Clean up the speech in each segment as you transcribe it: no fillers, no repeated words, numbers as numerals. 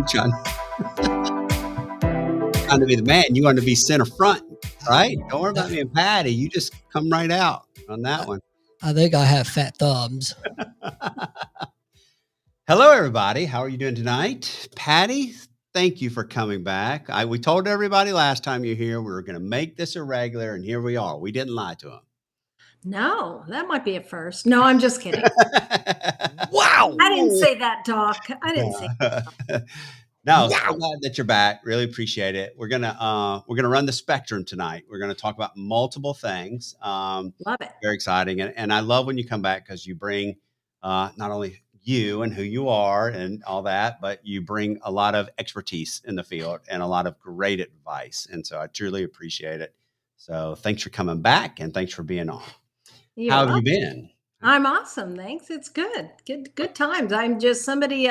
trying to be the man. You want to be center front, right? Don't worry about me and Patty. You just come right out on that one. I think I have fat thumbs. Hello, everybody. How are you doing tonight? Patty, thank you for coming back. We told everybody last time you were here we were going to make this a regular, and here we are. We didn't lie to them. No, that might be a first. No, I'm just kidding. Wow. I didn't say that, Doc. I didn't say that. No, so glad that you're back. Really appreciate it. We're gonna run the spectrum tonight. We're gonna talk about multiple things. Love it. Very exciting, and I love when you come back because you bring not only you and who you are and all that, but you bring a lot of expertise in the field and a lot of great advice. And so I truly appreciate it. So thanks for coming back and thanks for being on. How have you been? I'm awesome. Thanks. It's good. Good times. I'm just somebody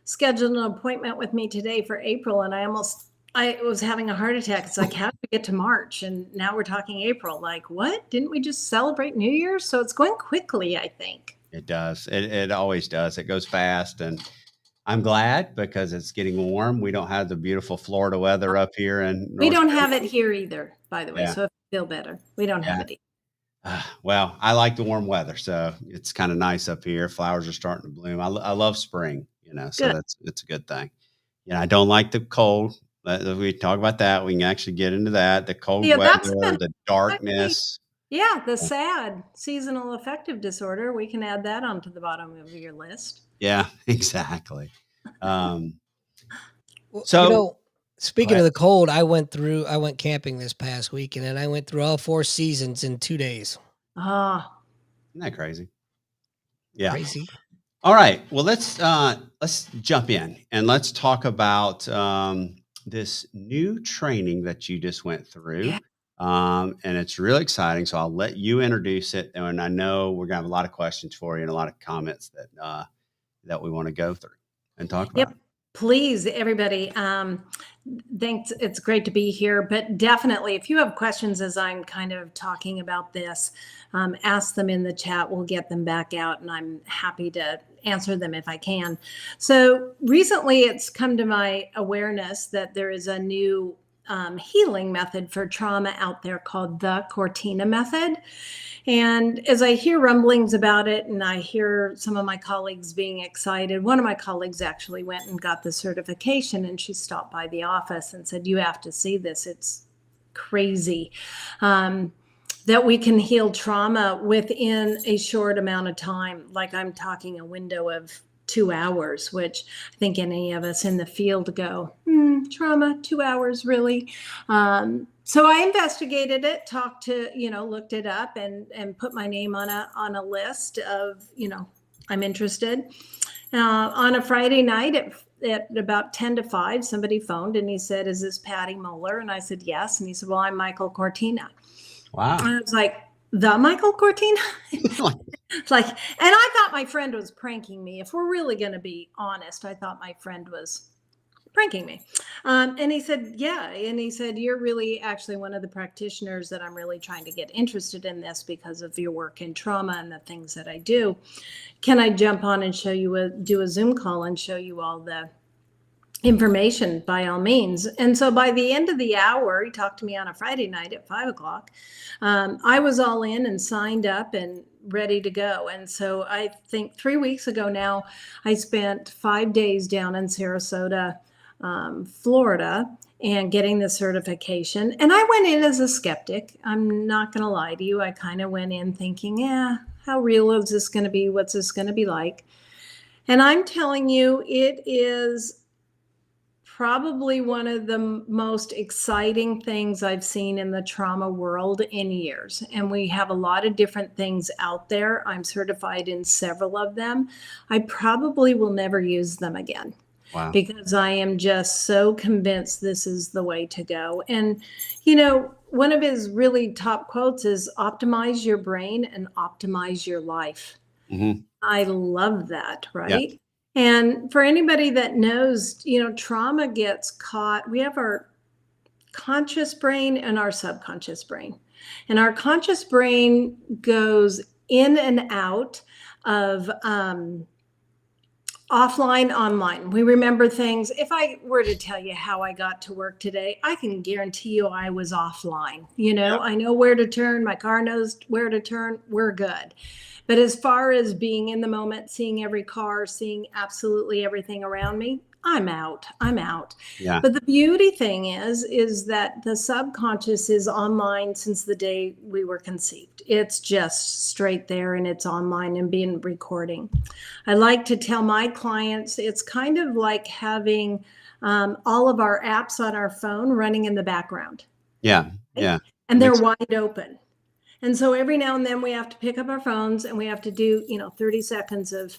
scheduled an appointment with me today for April, and I was having a heart attack. It's like, how did we get to March? And now we're talking April. Like, what? Didn't we just celebrate New Year's? So it's going quickly, I think. It does. It always does. It goes fast. And I'm glad because it's getting warm. We don't have the beautiful Florida weather up here. And we don't have it here either, by the way. Yeah. So if you feel better, we don't have it either. Well, I like the warm weather. So it's kind of nice up here. Flowers are starting to bloom. I love spring, so it's a good thing. I don't like the cold. We talk about that. We can actually get into that. The cold weather, the darkness. The SAD, seasonal affective disorder. We can add that onto the bottom of your list. Yeah, exactly. Speaking of the cold, I went camping this past weekend and I went through all 4 seasons in 2 days. Isn't that crazy? Yeah. Crazy. All right. Well, let's jump in and let's talk about this new training that you just went through. Yeah. And it's really exciting. So I'll let you introduce it. And I know we're gonna have a lot of questions for you and a lot of comments that we want to go through and talk about. Yep. Please, everybody. Thanks. It's great to be here. But definitely, if you have questions as I'm kind of talking about this, ask them in the chat. We'll get them back out, and I'm happy to answer them if I can. So recently, it's come to my awareness that there is a new healing method for trauma out there called the Cortina method. And as I hear rumblings about it, and I hear some of my colleagues being excited, one of my colleagues actually went and got the certification, and she stopped by the office and said, "You have to see this. It's crazy that we can heal trauma within a short amount of time." Like, I'm talking a window of 2 hours, which I think any of us in the field go, trauma, 2 hours, really? So I investigated it, looked it up and put my name on a list of, I'm interested. On a Friday night at about 10 to 5, somebody phoned and he said, "Is this Patty Mohler?" And I said, "Yes." And he said, "Well, I'm Michael Cortina." Wow. And I was like, "The Michael Cortina?" And I thought my friend was pranking me. If we're really going to be honest, I thought my friend was pranking me. And he said, "Yeah." And he said, "You're really actually one of the practitioners that I'm really trying to get interested in this because of your work in trauma and the things that I do. Can I jump on and do a Zoom call and show you all the information?" By all means. And so by the end of the hour, he talked to me on a Friday night at 5:00. I was all in and signed up and ready to go. And so I think 3 weeks ago now, I spent 5 days down in Sarasota, Florida, and getting the certification. And I went in as a skeptic. I'm not going to lie to you. I kind of went in thinking, how real is this going to be? What's this going to be like? And I'm telling you, it is probably one of the most exciting things I've seen in the trauma world in years. And we have a lot of different things out there. I'm certified in several of them. I probably will never use them again. Wow. Because I am just so convinced this is the way to go. And, one of his really top quotes is optimize your brain and optimize your life. Mm-hmm. I love that, right? Yeah. And for anybody that knows, trauma gets caught. We have our conscious brain and our subconscious brain. And our conscious brain goes in and out of Offline, online. We remember things. If I were to tell you how I got to work today, I can guarantee you I was offline. Yeah. I know where to turn. My car knows where to turn. We're good. But as far as being in the moment, seeing every car, seeing absolutely everything around me, I'm out. I'm out. Yeah. But the beauty thing is that the subconscious is online since the day we were conceived. It's just straight there and it's online and being recording. I like to tell my clients it's kind of like having all of our apps on our phone running in the background. Yeah. Right? Yeah. And they're Makes wide open. And so every now and then we have to pick up our phones and we have to do, 30 seconds of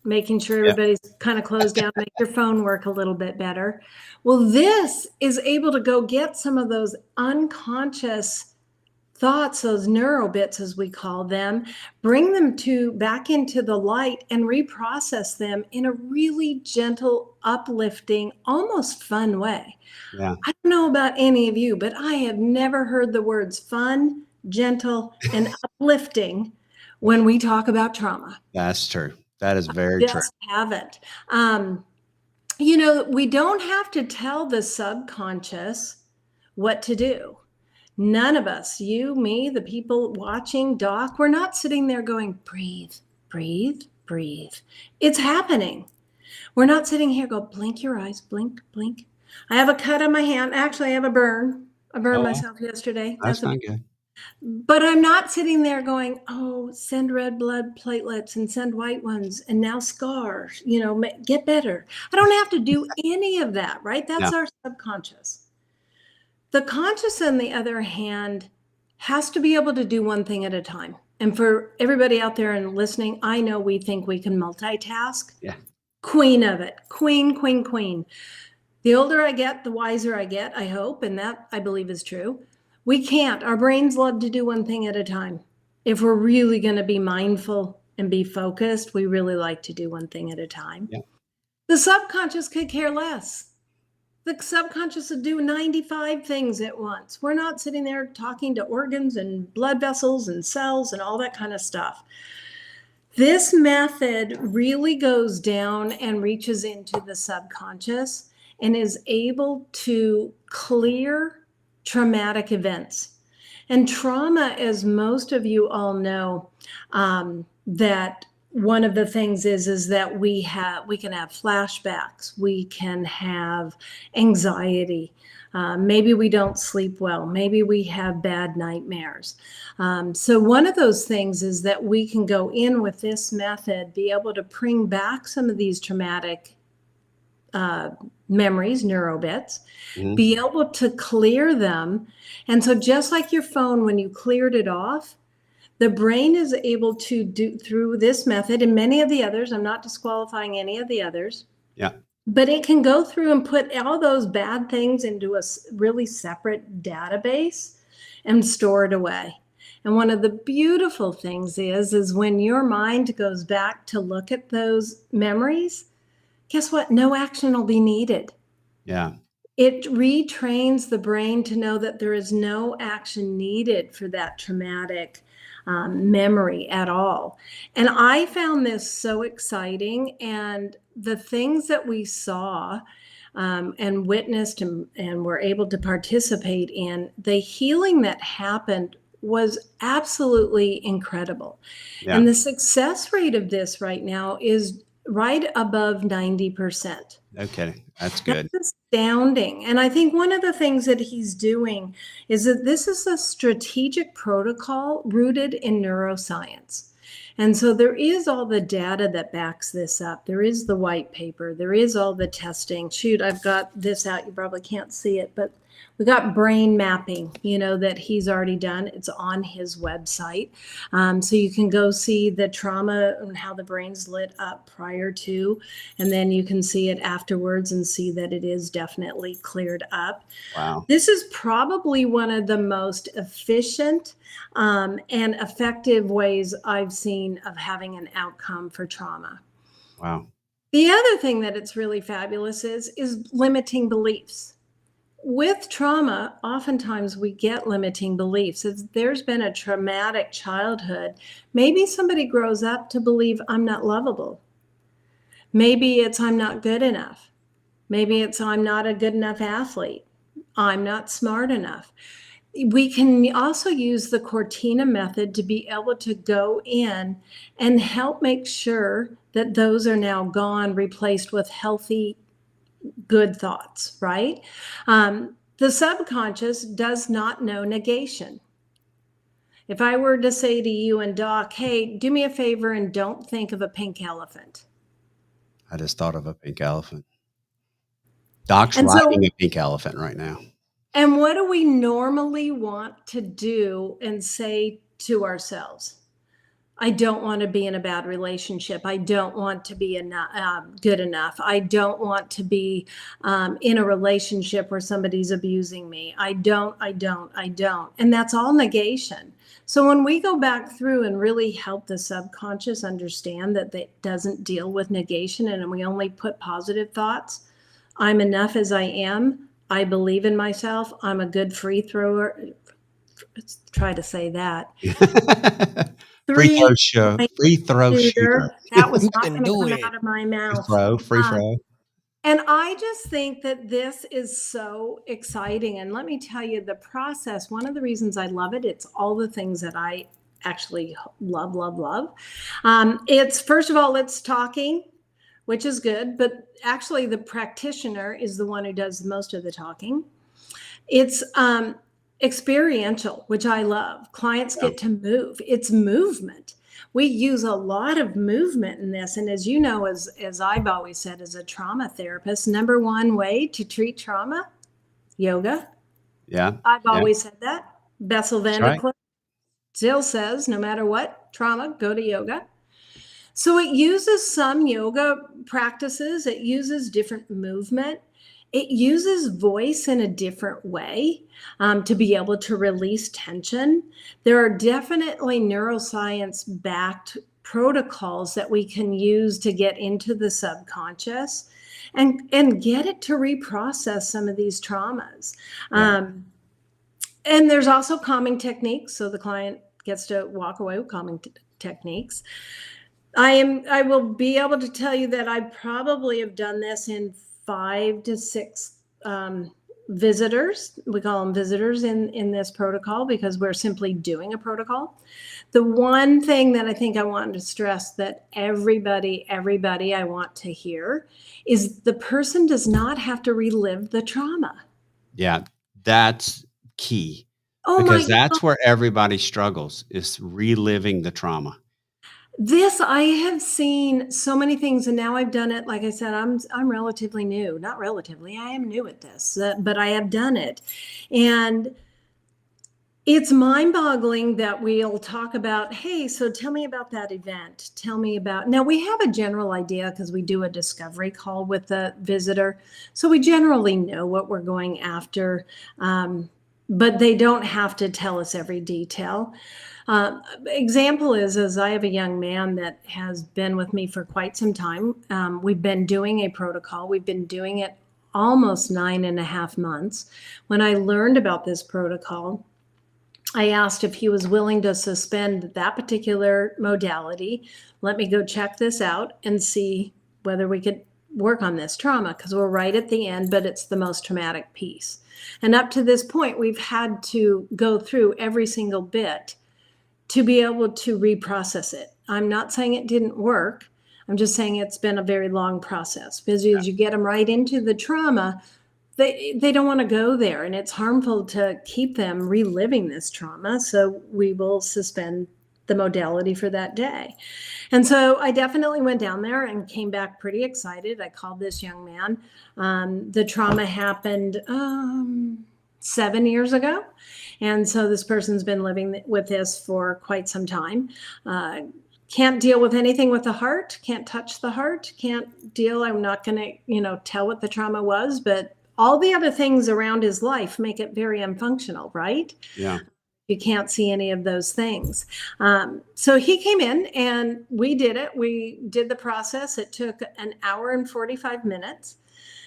making sure yeah. everybody's kind of closed down, make your phone work a little bit better. Well, this is able to go get some of those unconscious thoughts, those neuro bits as we call them, bring them back into the light and reprocess them in a really gentle, uplifting, almost fun way. Yeah. I don't know about any of you, but I have never heard the words fun, gentle, and uplifting when we talk about trauma. That's true. That is very true. Just haven't. We don't have to tell the subconscious what to do. None of us, you, me, the people watching, Doc, we're not sitting there going, breathe, breathe, breathe. It's happening. We're not sitting here, go, blink your eyes, blink, blink. I have a cut on my hand. Actually, I have a burn. I burned Oh, myself yesterday. that's not good. But I'm not sitting there going, oh, send red blood platelets and send white ones and now scars, get better. I don't have to do any of that, right? That's No. our subconscious. The conscious, on the other hand, has to be able to do one thing at a time. And for everybody out there and listening, I know we think we can multitask. Yeah. Queen of it. Queen, queen, queen. The older I get, the wiser I get, I hope. And that I believe is true. We can't. Our brains love to do one thing at a time. If we're really going to be mindful and be focused, we really like to do one thing at a time. Yeah. The subconscious could care less. The subconscious would do 95 things at once. We're not sitting there talking to organs and blood vessels and cells and all that kind of stuff. This method really goes down and reaches into the subconscious and is able to clear traumatic events. And trauma, as most of you all know, that one of the things is that we can have flashbacks, we can have anxiety, maybe we don't sleep well, maybe we have bad nightmares. So one of those things is that we can go in with this method, be able to bring back some of these traumatic memories, neurobits, be able to clear them. And so just like your phone, when you cleared it off, the brain is able to do through this method and many of the others. I'm not disqualifying any of the others. Yeah. But it can go through and put all those bad things into a really separate database and store it away. And one of the beautiful things is when your mind goes back to look at those memories, guess what? No action will be needed. Yeah. It retrains the brain to know that there is no action needed for that traumatic memory at all. And I found this so exciting. And the things that we saw and witnessed and were able to participate in, the healing that happened was absolutely incredible. Yeah. And the success rate of this right now is right above 90%. Okay. That's good. That's astounding. And I think one of the things that he's doing is that this is a strategic protocol rooted in neuroscience. And so there is all the data that backs this up. There is the white paper. There is all the testing. Shoot, I've got this out. You probably can't see it, but we got brain mapping, that he's already done. It's on his website. So you can go see the trauma and how the brain's lit up prior to, and then you can see it afterwards and see that it is definitely cleared up. Wow. This is probably one of the most efficient and effective ways I've seen of having an outcome for trauma. Wow. The other thing that it's really fabulous is limiting beliefs. With trauma, oftentimes we get limiting beliefs. If there's been a traumatic childhood, maybe somebody grows up to believe I'm not lovable. Maybe it's I'm not good enough. Maybe it's I'm not a good enough athlete. I'm not smart enough. We can also use the Cortina method to be able to go in and help make sure that those are now gone, replaced with healthy, good thoughts, right? The subconscious does not know negation. If I were to say to you and Doc, hey, do me a favor and don't think of a pink elephant. I just thought of a pink elephant. Doc's And riding so, a pink elephant right now. and what do we normally want to do and say to ourselves? I don't want to be in a bad relationship. I don't want to be good enough. I don't want to be in a relationship where somebody's abusing me. I don't. And that's all negation. So when we go back through and really help the subconscious understand that it doesn't deal with negation and we only put positive thoughts, I'm enough as I am. I believe in myself. I'm a good free thrower. Let's try to say that. Free My free throw shooter. shooter. That was You not can going to do come it. out of my mouth. Free throw. And I just think that this is so exciting. And let me tell you the process, one of the reasons I love it, it's all the things that I actually love, love, love. It's first of all, it's talking, which is good, but actually the practitioner is the one who does most of the talking. It's experiential, which I love. Clients Yeah. get to move. It's movement. We use a lot of movement in this. And as you know, as I've always said, as a trauma therapist, number one way to treat trauma, yoga. Yeah. I've Yeah. always said that. Bessel van That's der right. Kolk still says, no matter what trauma, go to yoga. So it uses some yoga practices. It uses different movement. It uses voice in a different way to be able to release tension. There are definitely neuroscience backed protocols that we can use to get into the subconscious and get it to reprocess some of these traumas. Yeah. And there's also calming techniques. So the client gets to walk away with calming techniques. I will be able to tell you that I probably have done this in 5 to 6 visitors. We call them visitors in this protocol because we're simply doing a protocol. The one thing that I think I wanted to stress that everybody I want to hear is the person does not have to relive the trauma. Yeah. That's key Oh because my that's where everybody struggles is reliving the trauma. This I have seen so many things, and now I've done it. Like I said, I'm relatively new. Not relatively, I am new at this, but I have done it, and it's mind-boggling that we'll talk about, hey, so tell me about that event. Tell me about. Now we have a general idea because we do a discovery call with the visitor, so we generally know what we're going after, but they don't have to tell us every detail. Example is I have a young man that has been with me for quite some time. We've been doing a protocol. We've been doing it almost 9.5 months. When I learned about this protocol, I asked if he was willing to suspend that particular modality. Let me go check this out and see whether we could work on this trauma because we're right at the end, but it's the most traumatic piece. And up to this point, we've had to go through every single bit to be able to reprocess it. I'm not saying it didn't work. I'm just saying it's been a very long process because as you get them right into the trauma, they don't want to go there, and it's harmful to keep them reliving this trauma. So we will suspend the modality for that day. And so I definitely went down there and came back pretty excited. I called this young man. The trauma happened 7 years ago. And so this person's been living with this for quite some time. Can't deal with anything with the heart, can't touch the heart, can't deal. I'm not going to, tell what the trauma was, but all the other things around his life make it very unfunctional, right? Yeah. You can't see any of those things. So he came in and we did it. We did the process. It took an hour and 45 minutes.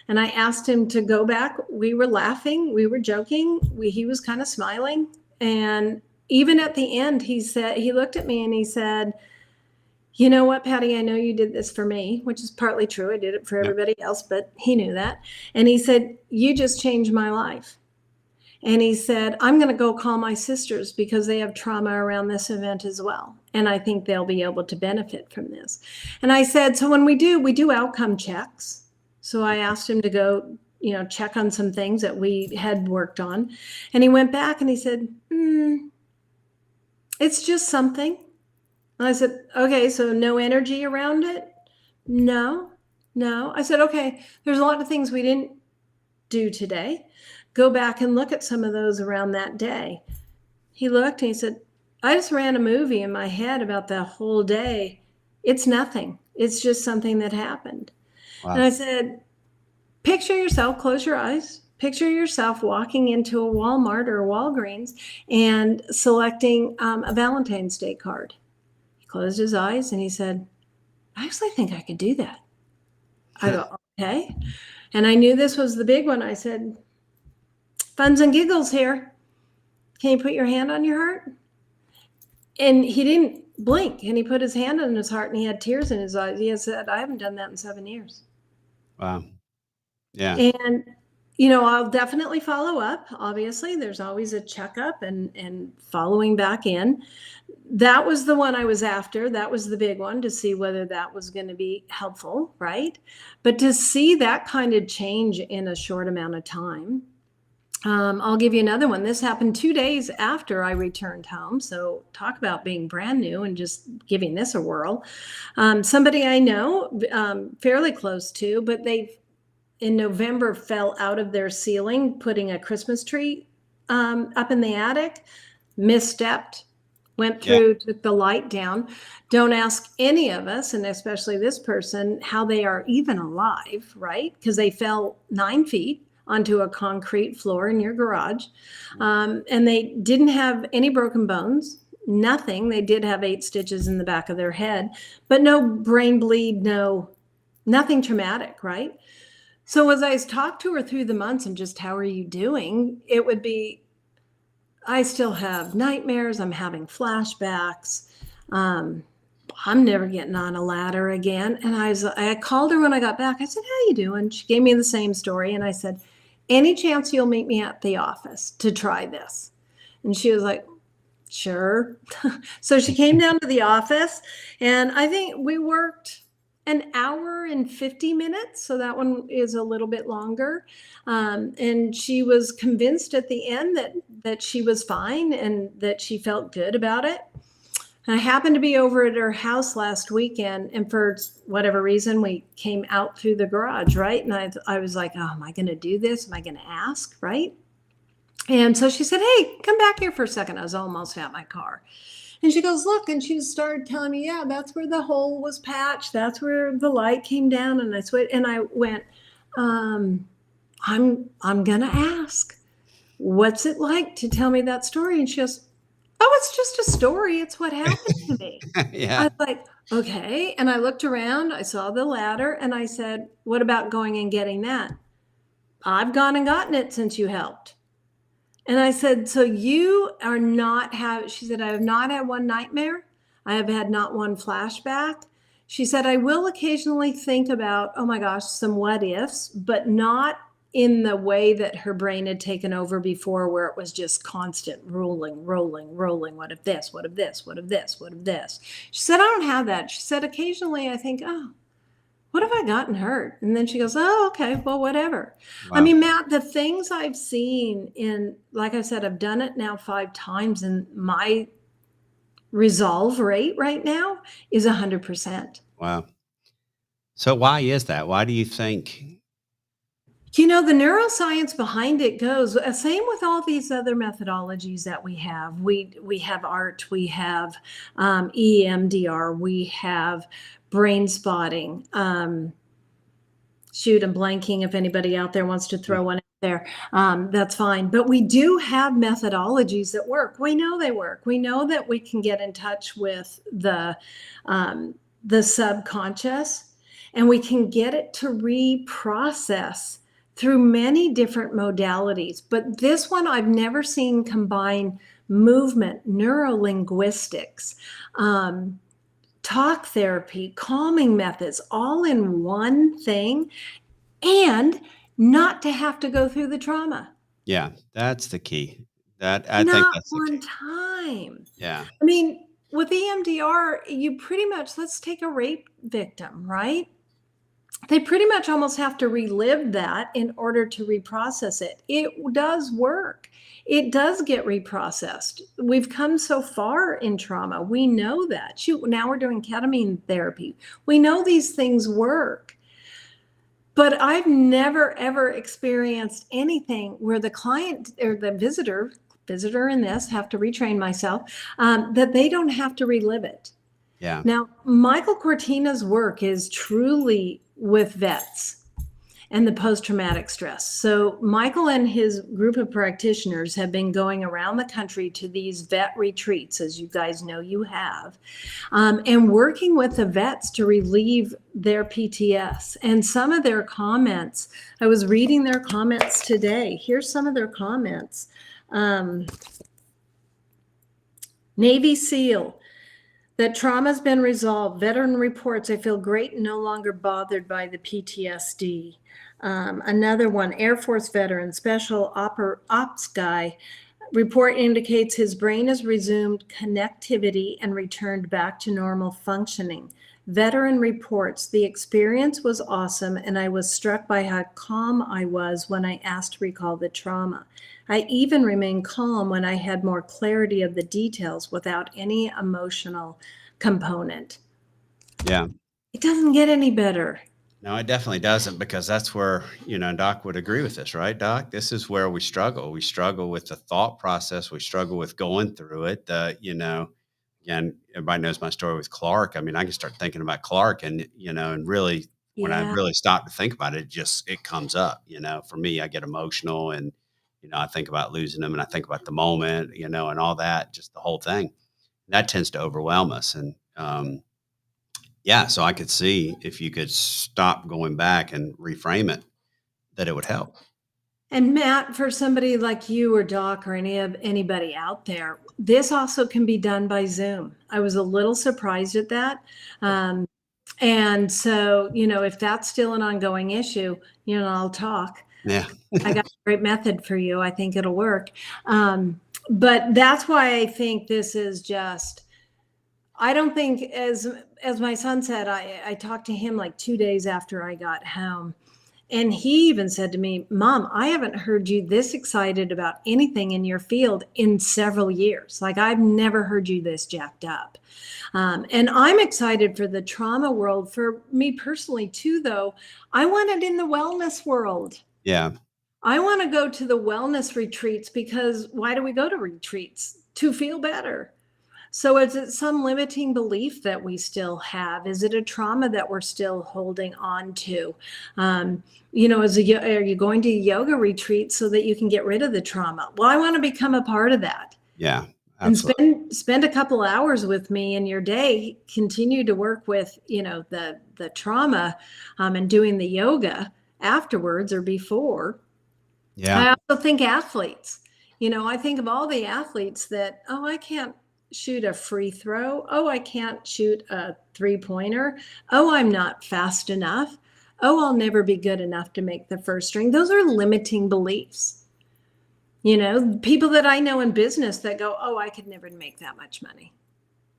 And I asked him to go back. We were laughing. We were joking. He was kind of smiling. And even at the end, he looked at me and he said, you know what, Patty, I know you did this for me, which is partly true. I did it for Yeah. everybody else, but he knew that. And he said, you just changed my life. And he said, I'm going to go call my sisters because they have trauma around this event as well. And I think they'll be able to benefit from this. And I said, so when we do outcome checks. So I asked him to go, check on some things that we had worked on. And he went back and he said, it's just something. And I said, okay, so no energy around it? No. I said, okay, there's a lot of things we didn't do today. Go back and look at some of those around that day. He looked and he said, I just ran a movie in my head about the whole day. It's nothing. It's just something that happened. Wow. And I said, picture yourself, close your eyes, picture yourself walking into a Walmart or a Walgreens and selecting a Valentine's Day card. He closed his eyes and he said, I actually think I could do that. I go, okay. And I knew this was the big one. I said, funs and giggles here. Can you put your hand on your heart? And he didn't blink, and he put his hand on his heart and he had tears in his eyes. He said, I haven't done that in 7 years. Wow. Yeah. And, I'll definitely follow up. Obviously, there's always a checkup and following back in. That was the one I was after. That was the big one, to see whether that was going to be helpful, right? But to see that kind of change in a short amount of time. I'll give you another one. This happened 2 days after I returned home. So talk about being brand new and just giving this a whirl. Somebody I know, fairly close to, but they in November fell out of their ceiling, putting a Christmas tree up in the attic, misstepped, went through, took the light down. Don't ask any of us, and especially this person, how they are even alive, right? Because they fell 9 feet onto a concrete floor in your garage. And they didn't have any broken bones, nothing. They did have 8 stitches in the back of their head, but no brain bleed, nothing traumatic, right? So as I talked to her through the months and just, how are you doing? It would be, I still have nightmares. I'm having flashbacks. I'm never getting on a ladder again. And I called her when I got back. I said, how you doing? She gave me the same story. And I said, any chance you'll meet me at the office to try this? And she was like, sure. So she came down to the office, and I think we worked an hour and 50 minutes. So that one is a little bit longer. And she was convinced at the end that she was fine and that she felt good about it. And I happened to be over at her house last weekend, and for whatever reason, we came out through the garage, right? And I was like, oh, am I going to do this? Am I going to ask, right? And so she said, hey, come back here for a second. I was almost at my car. And she goes, look, and she started telling me, yeah, that's where the hole was patched. That's where the light came down. And I went, I'm going to ask, what's it like to tell me that story? And she goes, oh, it's just a story. It's what happened to me. Yeah. I was like, okay. And I looked around, I saw the ladder, and I said, what about going and getting that? I've gone and gotten it since you helped. And I said, so you are not she said, I have not had one nightmare. I have had not one flashback. She said, I will occasionally think about, oh my gosh, some what ifs, but not in the way that her brain had taken over before, where it was just constant rolling. What if this, what if this, what if this, what if this? She said, I don't have that. She said, occasionally I think, oh, what have I gotten hurt? And then she goes, oh, okay, well, whatever. Wow. I mean, Matt, the things I've seen like I said, I've done it now 5 times, and my resolve rate right now is 100%. Wow. So why is that? Why do you think? The neuroscience behind it goes, same with all these other methodologies that we have. We have ART, we have EMDR, we have brain spotting. Shoot, I'm blanking. If anybody out there wants to throw one out there, that's fine. But we do have methodologies that work. We know they work. We know that we can get in touch with the subconscious, and we can get it to reprocess through many different modalities. But this one I've never seen combine movement, neurolinguistics, talk therapy, calming methods, all in one thing, and not to have to go through the trauma. Yeah, that's the key. I think Not that's the one key. time. Yeah. I mean, with EMDR, you pretty much, let's take a rape victim, right? They pretty much almost have to relive that in order to reprocess it. It does work. It does get reprocessed. We've come so far in trauma. We know that. Shoot, now we're doing ketamine therapy. We know these things work. But I've never ever experienced anything where the client or the visitor in this, have to retrain myself, that they don't have to relive it. Yeah. Now, Michael Cortina's work is truly with vets and the post-traumatic stress. So Michael and his group of practitioners have been going around the country to these vet retreats, as you guys know you have, and working with the vets to relieve their PTS. And some of their comments, I was reading their comments today. Here's some of their comments. Navy SEAL, that trauma's been resolved. Veteran reports, I feel great and no longer bothered by the PTSD. Another one, Air Force veteran, special ops guy, report indicates his brain has resumed connectivity and returned back to normal functioning. Veteran reports, the experience was awesome and I was struck by how calm I was when I asked to recall the trauma. I even remained calm when I had more clarity of the details without any emotional component. Yeah. It doesn't get any better. No, it definitely doesn't, because that's where, Doc would agree with this, right, Doc? This is where we struggle. We struggle with the thought process. We struggle with going through it. Again, everybody knows my story with Clark. I mean, I can start thinking about Clark and really, when I Yeah. really stop to think about it, it comes up. For me, I get emotional and, I think about losing him and I think about the moment, and all that, just the whole thing. That tends to overwhelm us. And, yeah, so I could see if you could stop going back and reframe it, that it would help. And Matt, for somebody like you or Doc or anybody out there, this also can be done by Zoom. I was a little surprised at that. And so, if that's still an ongoing issue, I'll talk. Yeah. I got a great method for you. I think it'll work. But that's why I think this is just, I don't think, as my son said, I talked to him like 2 days after I got home. And he even said to me, Mom, I haven't heard you this excited about anything in your field in several years. Like, I've never heard you this jacked up. And I'm excited for the trauma world. For me personally, too, though, I want it in the wellness world. Yeah. I want to go to the wellness retreats, because why do we go to retreats? To feel better. So is it some limiting belief that we still have? Is it a trauma that we're still holding on to? Are you going to yoga retreats so that you can get rid of the trauma? Well, I want to become a part of that. Yeah. And Absolutely. spend a couple hours with me in your day. Continue to work with, the trauma, and doing the yoga afterwards or before. Yeah. I also think athletes. I think of all the athletes that, I can't shoot a free throw. Oh, I can't shoot a three-pointer. Oh, I'm not fast enough. Oh, I'll never be good enough to make the first string. Those are limiting beliefs. People that I know in business that go, oh, I could never make that much money.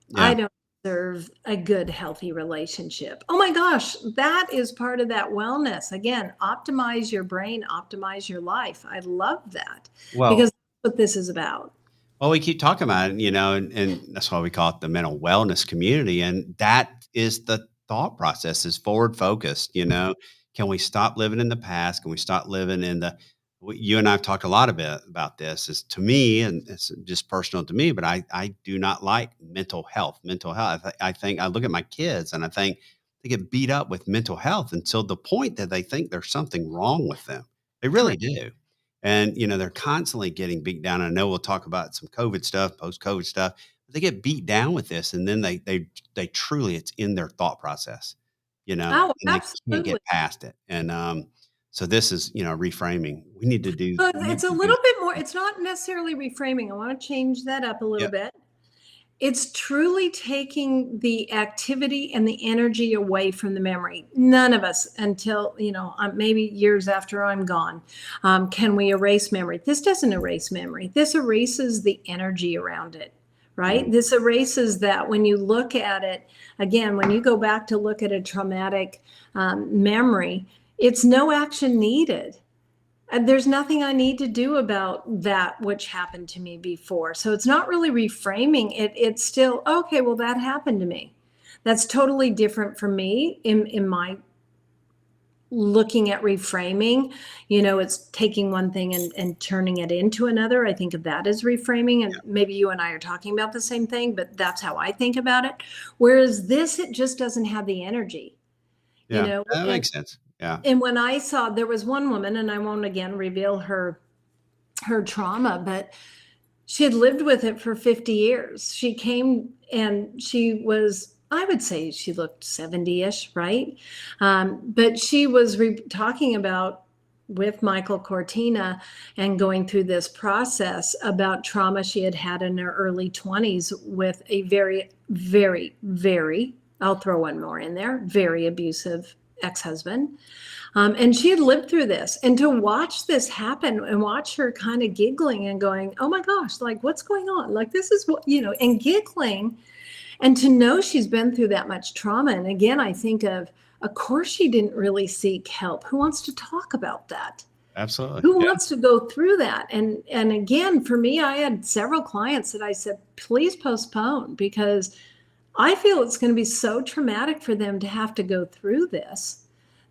Yeah. I don't deserve a good, healthy relationship. Oh my gosh, that is part of that wellness. Again, optimize your brain, optimize your life. I love that, Well, because that's what this is about. Well, we keep talking about it, and that's why we call it the mental wellness community. And that is the thought process, is forward focused. Can we stop living in the past? Can we stop living in you and I've talked a lot about this, is, to me, and it's just personal to me, but I do not like mental health. I think I look at my kids and I think they get beat up with mental health until the point that they think there's something wrong with them. They really Correct. do. And, they're constantly getting beat down. I know we'll talk about some COVID stuff, post-COVID stuff, but they get beat down with this. And then they truly, it's in their thought process, Oh, and they can't absolutely. get past it. And, so this is, reframing. We need to do, But we need it's a to do. little bit more, it's not necessarily reframing. I want to change that up a little Yep. bit. It's truly taking the activity and the energy away from the memory. None of us, until, maybe years after I'm gone, can we erase memory. This doesn't erase memory. This erases the energy around it, right? Mm. This erases that. When you look at it, again, when you go back to look at a traumatic memory, it's no action needed. There's nothing I need to do about that which happened to me before. So it's not really reframing it. It's still, okay, well, that happened to me. That's totally different from me in my looking at reframing. It's taking one thing and turning it into another. I think of that as reframing. And maybe you and I are talking about the same thing, but that's how I think about it. Whereas this, it just doesn't have the energy, Yeah, that makes sense. Yeah. And when I saw, there was one woman, and I won't again reveal her trauma, but she had lived with it for 50 years. She came and she was, I would say she looked 70-ish, right? But she was talking about with Michael Cortina and going through this process about trauma she had had in her early 20s with a very, very, very, I'll throw one more in there, very abusive ex-husband. And she had lived through this, and to watch this happen and watch her kind of giggling and going, oh my gosh, like what's going on? Like, this is what, and giggling, and to know she's been through that much trauma. And again, I think of course she didn't really seek help. Who wants to talk about that? Absolutely. Who wants to go through that? And again, for me, I had several clients that I said, please postpone, because I feel it's going to be so traumatic for them to have to go through this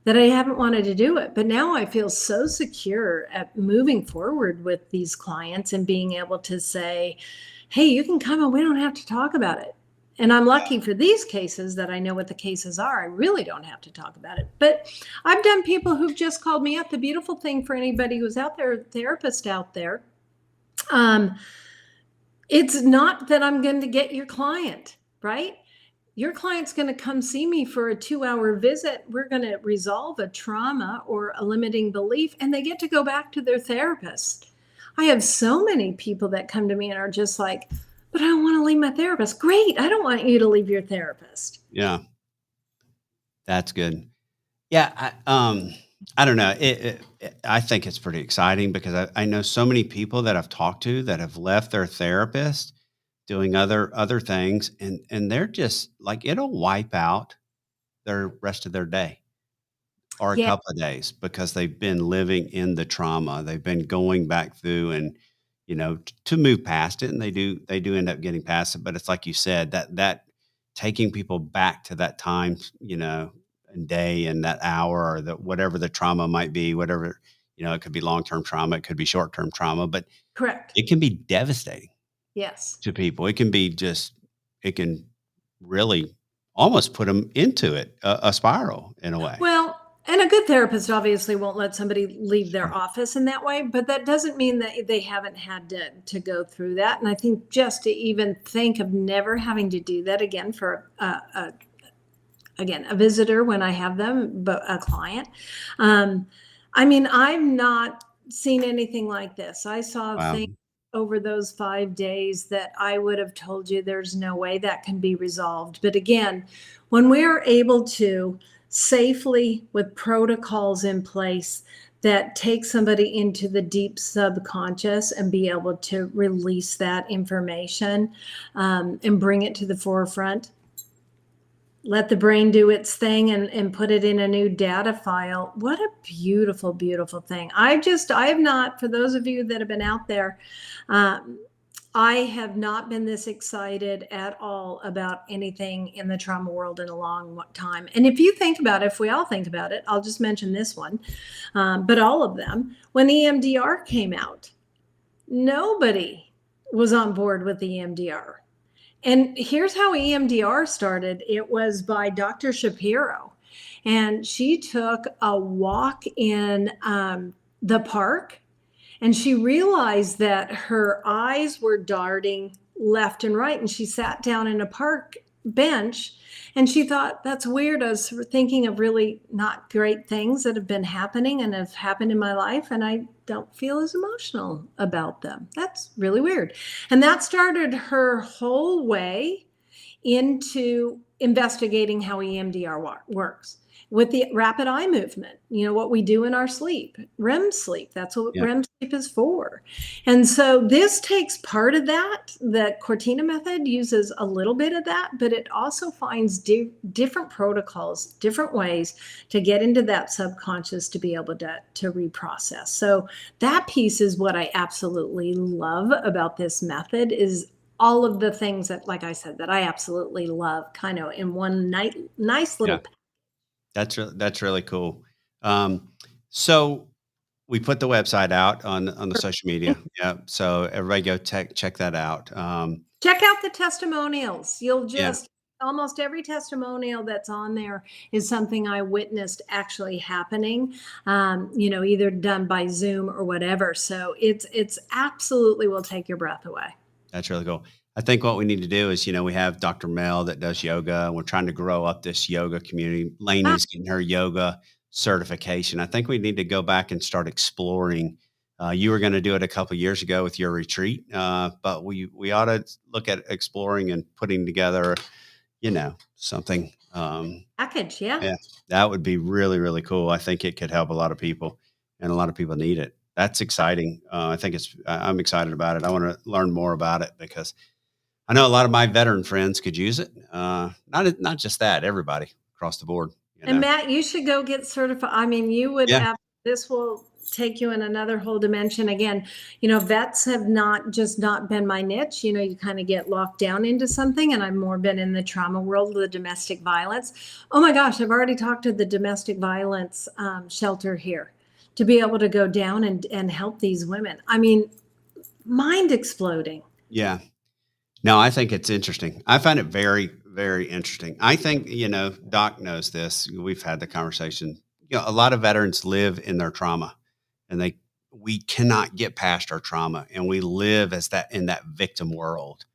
that I haven't wanted to do it. But now I feel so secure at moving forward with these clients and being able to say, hey, you can come and we don't have to talk about it. And I'm lucky for these cases that I know what the cases are. I really don't have to talk about it. But I've done people who've just called me up. The beautiful thing for anybody who's out there, therapist out there, it's not that I'm going to get your client, right? Your client's going to come see me for a 2-hour visit. We're going to resolve a trauma or a limiting belief, and they get to go back to their therapist. I have so many people that come to me and are just like, but I don't want to leave my therapist. Great. I don't want you to leave your therapist. Yeah. That's good. Yeah. I don't know. I think it's pretty exciting because I know so many people that I've talked to that have left their therapist doing other things, and they're just like, it'll wipe out their rest of their day or a Yeah. couple of days because they've been living in the trauma. They've been going back through and, to move past it, and they do end up getting past it. But it's like you said, that taking people back to that time, and day and that hour or whatever the trauma might be, whatever, it could be long-term trauma, it could be short-term trauma, but Correct. it can be devastating Yes. to people. It can really almost put them into a spiral in a way. Well, and a good therapist obviously won't let somebody leave their office in that way, but that doesn't mean that they haven't had to go through that. And I think just to even think of never having to do that again for a visitor when I have them, but a client. I've not seen anything like this. I saw Wow. things over those 5 days that I would have told you there's no way that can be resolved. But again, when we are able to safely, with protocols in place that take somebody into the deep subconscious and be able to release that information and bring it to the forefront, let the brain do its thing and put it in a new data file. What a beautiful, beautiful thing. I have not, for those of you that have been out there, I have not been this excited at all about anything in the trauma world in a long time. And if you think about it, if we all think about it, I'll just mention this one, but all of them, when EMDR came out, nobody was on board with the EMDR. And here's how EMDR started. It was by Dr. Shapiro. And she took a walk in the park, and she realized that her eyes were darting left and right. And she sat down in a park bench, and she thought, that's weird. I was thinking of really not great things that have been happening and have happened in my life, and I don't feel as emotional about them. That's really weird. And that started her whole way into investigating how EMDR works with the rapid eye movement, what we do in our sleep, REM sleep. That's what Yeah. REM sleep is for. And so this takes part of that. The Cortina method uses a little bit of that, but it also finds different protocols, different ways to get into that subconscious to be able to reprocess. So that piece is what I absolutely love about this method, is all of the things that, like I said, that I absolutely love, kind of in one nice Yeah. little. That's really cool. So we put the website out on the social media. Yeah. So everybody go check that out. Check out the testimonials. You'll Yeah. just almost every testimonial that's on there is something I witnessed actually happening, either done by Zoom or whatever. So it's absolutely will take your breath away. That's really cool. I think what we need to do is, we have Dr. Mel that does yoga, and we're trying to grow up this yoga community. Ah, Lainey's getting her yoga certification. I think we need to go back and start exploring. You were going to do it a couple of years ago with your retreat, but we ought to look at exploring and putting together, something. package, yeah. Yeah, that would be really, really cool. I think it could help a lot of people, and a lot of people need it. That's exciting. I'm excited about it. I want to learn more about it because I know a lot of my veteran friends could use it. Not just that, everybody across the board. And Matt, you should go get certified. I mean, you would Yeah, this will take you in another whole dimension. Again, vets have not been my niche. You kind of get locked down into something, and I've more been in the trauma world, the domestic violence. Oh my gosh, I've already talked to the domestic violence shelter here to be able to go down and help these women. I mean, mind exploding. yeah. No, I think it's interesting. I find it very, very interesting. I think, Doc knows this. We've had the conversation. A lot of veterans live in their trauma, and we cannot get past our trauma, and we live as that in that victim world.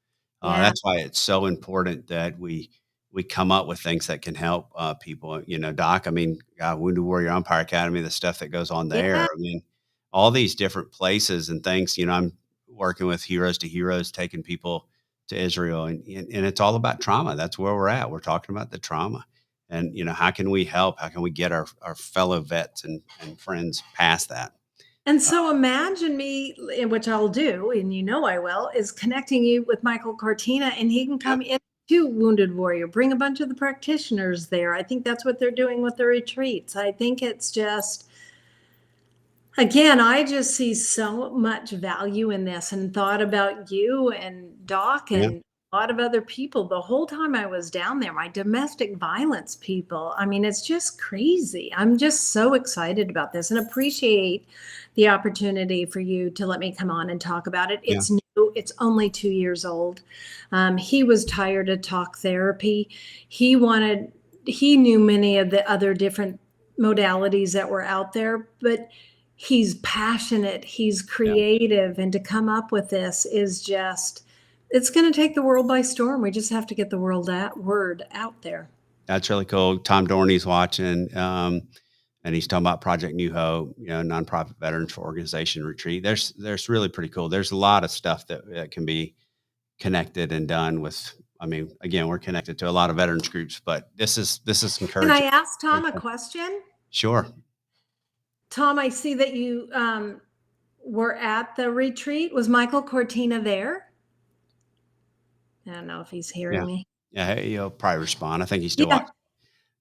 Yeah. That's why it's so important that we come up with things that can help people. Doc. I mean, Wounded Warrior Umpire Academy, the stuff that goes on there. Yeah. I mean, all these different places and things. I'm working with Heroes to Heroes, taking people to Israel, and it's all about trauma. That's where we're at. We're talking about the trauma, and how can we help? How can we get our fellow vets and friends past that? And so imagine me, which I'll do, and I will, is connecting you with Michael Cortina, and he can Yeah, come into Wounded Warrior, bring a bunch of the practitioners there. I think that's what they're doing with the retreats. I think it's just, again, I just see so much value in this, and thought about you and Doc yeah, and a lot of other people the whole time I was down there, my domestic violence people. I mean, it's just crazy. I'm just so excited about this and appreciate the opportunity for you to let me come on and talk about it. yeah, It's new, it's only 2 years old. He was tired of talk therapy. He knew many of the other different modalities that were out there, but he's passionate, he's yeah. creative, and to come up with this is just, it's going to take the world by storm. We just have to get the word out there. That's really cool. Tom Dorney's watching, and he's talking about Project New Hope, nonprofit veterans for organization retreat. There's really pretty cool. There's a lot of stuff that can be connected and done with. I mean, again, we're connected to a lot of veterans groups, but this is Can I encouraging. ask Tom a question? Sure. Tom, I see that you were at the retreat. Was Michael Cortina there? I don't know if he's hearing Yeah. me. Yeah. He'll probably respond. I think he's still Yeah, watching.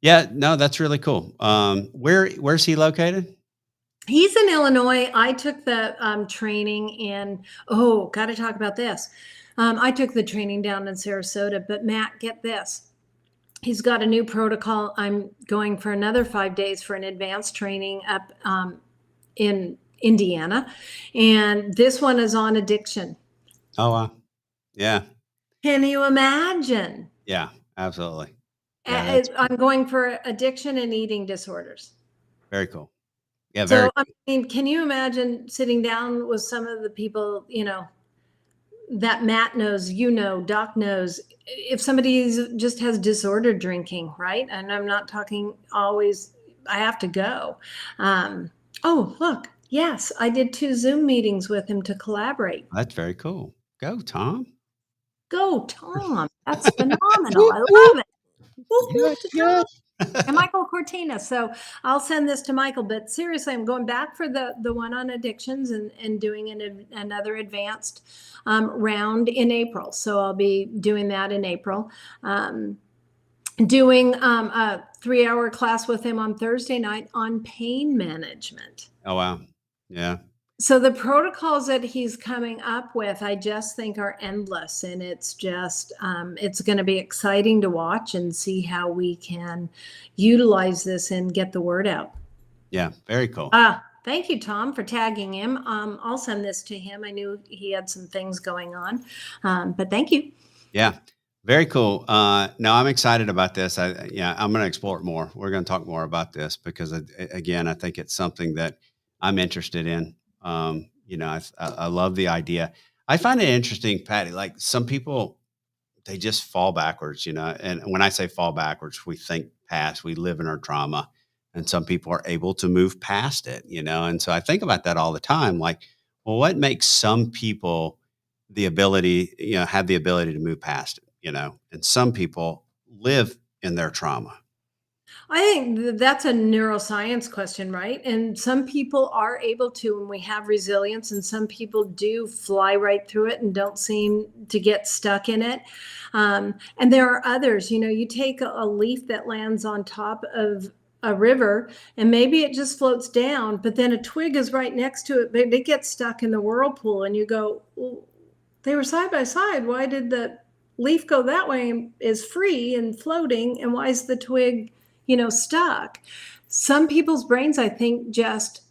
Yeah. No, that's really cool. Where's he located? he's in Illinois. I took the training in, oh, got to talk about this. I took the training down in Sarasota, but Matt, get this. He's got a new protocol. I'm going for another 5 days for an advanced training up in Indiana. And this one is on addiction. Oh, wow. Yeah. Can you imagine? Yeah. Absolutely. Yeah. I'm going for addiction and eating disorders. Very cool. Yeah. So, Very. I mean, can you imagine sitting down with some of the people, that Matt knows, Doc knows, if somebody just has disordered drinking, right? And I'm not talking always, I have to go. Oh, look, yes, I did 2 Zoom meetings with him to collaborate. That's very cool. Go, Tom. Go, Tom. That's phenomenal. Whoop, I whoop. love it. Whoop, whoop Good, to Tom. good. And Michael Cortina. So I'll send this to Michael. But seriously, I'm going back for the one on addictions and doing another advanced round in April. So I'll be doing that in April. Doing a 3-hour class with him on Thursday night on pain management. Oh, wow. Yeah. So the protocols that he's coming up with, I just think are endless, and it's just it's going to be exciting to watch and see how we can utilize this and get the word out. Yeah. Very cool. Thank you, Tom, for tagging him. I'll send this to him. I knew he had some things going on, but thank you. Yeah. Very cool. No, I'm excited about this. I'm going to explore it more. We're going to talk more about this because, again, I think it's something that I'm interested in. I love the idea. I find it interesting, Patty, like some people, they just fall backwards, and when I say fall backwards, we think past, we live in our trauma, and some people are able to move past it, and so I think about that all the time. Like, well, what makes some people have the ability to move past it, and some people live in their trauma. I think that's a neuroscience question, right? And some people are able to, and we have resilience, and some people do fly right through it and don't seem to get stuck in it. And there are others, you take a leaf that lands on top of a river and maybe it just floats down, but then a twig is right next to it, but it gets stuck in the whirlpool, and you go, well, they were side by side. Why did the leaf go that way and is free and floating? And why is the twig stuck? Some people's brains, I think, just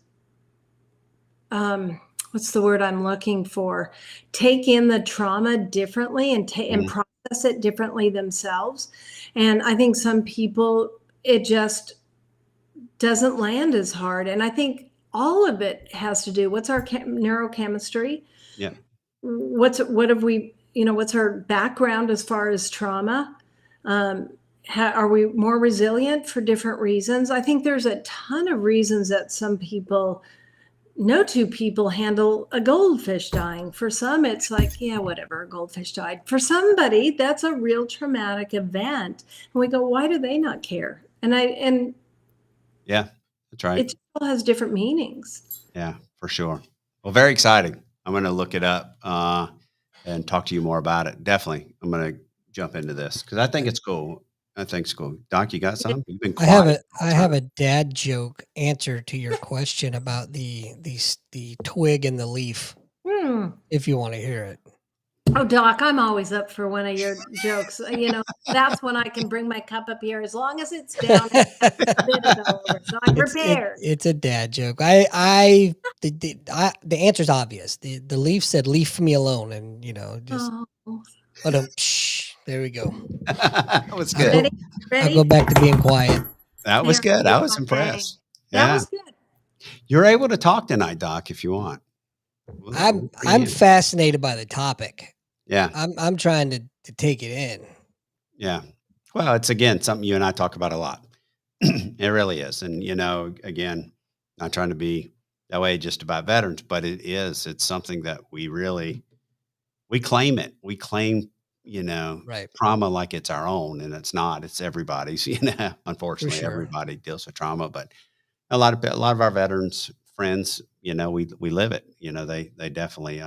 what's the word I'm looking for? Take in the trauma differently and process it differently themselves. And I think some people, it just doesn't land as hard. And I think all of it has to do, what's our neurochemistry? Yeah. What's our background as far as trauma? Are we more resilient for different reasons? I think there's a ton of reasons that some people, no two people handle a goldfish dying. For some, it's like, yeah, whatever, a goldfish died. For somebody, that's a real traumatic event. And we go, why do they not care? And yeah, that's right. It all has different meanings. Yeah, for sure. Well, very exciting. I'm going to look it up and talk to you more about it. Definitely. I'm going to jump into this because I think it's cool. I think it's cool. Doc, you got something? You've been quiet. I have a dad joke answer to your question about the twig and the leaf. If you want to hear it. Oh, Doc, I'm always up for one of your jokes. That's when I can bring my cup up here, as long as it's down. So I'm prepared. It's a dad joke. The answer's obvious. The leaf said, "Leave me alone," and just. There we go. That was good. I'll go back to being quiet. That was good. I was impressed. That was good. You're able to talk tonight, Doc, if you want. I'm fascinated by the topic. Yeah. I'm trying to take it in. Yeah. Well, it's again something you and I talk about a lot. It really is. And again, not trying to be that way just about veterans, but it's something that we claim it. We claim, right. trauma like it's our own, and it's not. It's everybody's. Unfortunately, everybody deals with trauma, but a lot of our veterans friends, we live it. They definitely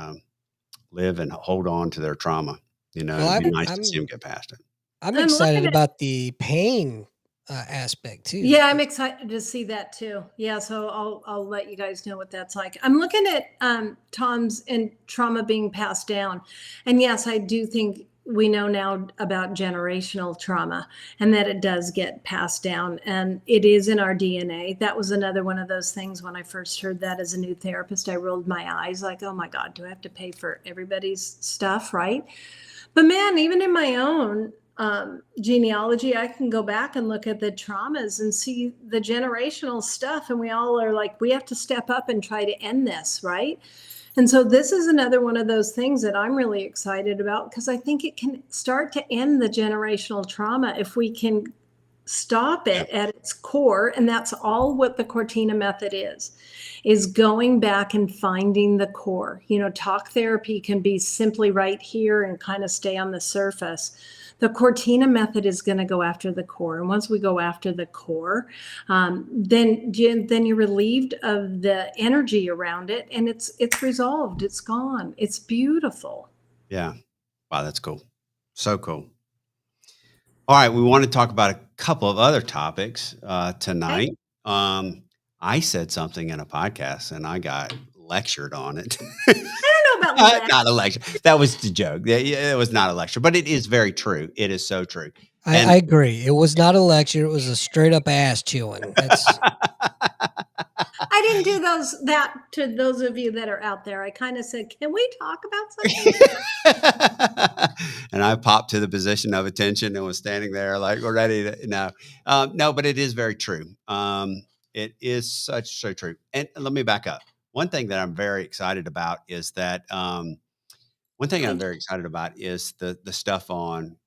live and hold on to their trauma. It'd be nice to see them get past it. I'm excited about the pain aspect too. Yeah, I'm excited to see that too. Yeah, so I'll let you guys know what that's like. I'm looking at Tom's and trauma being passed down, and yes, I do think we know now about generational trauma and that it does get passed down, and it is in our DNA. That was another one of those things when I first heard that as a new therapist, I rolled my eyes like, oh my God, do I have to pay for everybody's stuff, right? But man, even in my own genealogy, I can go back and look at the traumas and see the generational stuff. And we all are like, we have to step up and try to end this, right? And so this is another one of those things that I'm really excited about, because I think it can start to end the generational trauma if we can stop Yeah. it at its core. And that's all what the Cortina method is going back and finding the core. Talk therapy can be simply right here and kind of stay on the surface. The Cortina method is going to go after the core. And once we go after the core, then you're relieved of the energy around it, and it's resolved. It's gone. It's beautiful. Yeah. Wow, that's cool. So cool. All right, we want to talk about a couple of other topics tonight. I said something in a podcast and I got lectured on it. I don't know about Not a lecture. That was the joke. It was not a lecture, but it is very true. It is so true. I agree. It was not a lecture. It was a straight up ass chewing. I didn't do that to those of you that are out there. I kind of said, "Can we talk about something?" And I popped to the position of attention and was standing there like we're ready to no, but it is very true. It is so true. And let me back up. One thing that I'm very excited about is that the stuff on,